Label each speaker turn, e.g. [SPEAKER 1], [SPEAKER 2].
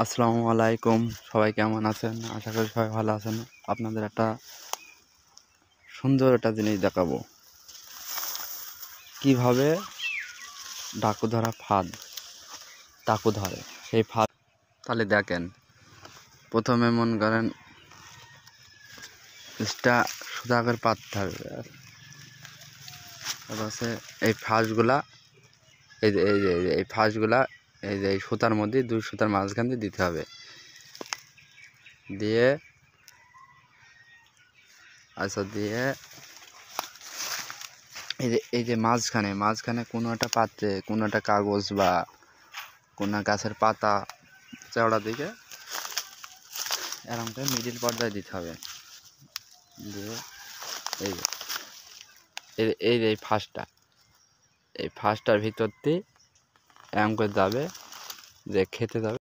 [SPEAKER 1] আসসালামু আলাইকুম। সবাই কেমন আছেন? আশা করি সবাই ভালো আছেন। আপনাদের একটা সুন্দর একটা জিনিস দেখাবো, কিভাবে ডাকু ধরা ফাঁদ ডাকু ধরে সেই ফাঁদ। তাহলে দেখেন, প্রথমে মন করেন সোজা করে পাততে হবে। তারপর হচ্ছে এই ফাঁসগুলা, এই ফাঁসগুলা এই সুতার মধ্যে, দুই সুতার মাঝখান দিয়ে দিতে হবে। দিয়ে দিয়ে এই যে মাঝখানে কোনো একটা পাত্রে, কোনো একটা কাগজ বা কোনো গাছের পাতা চওড়া দিকে এরকম করে মিডিল পর্যায়ে দিতে হবে। দিয়ে এই এই এই ফাঁসটার ভিতর দিয়ে এরকম করে যাবে, যে খেতে যাবে।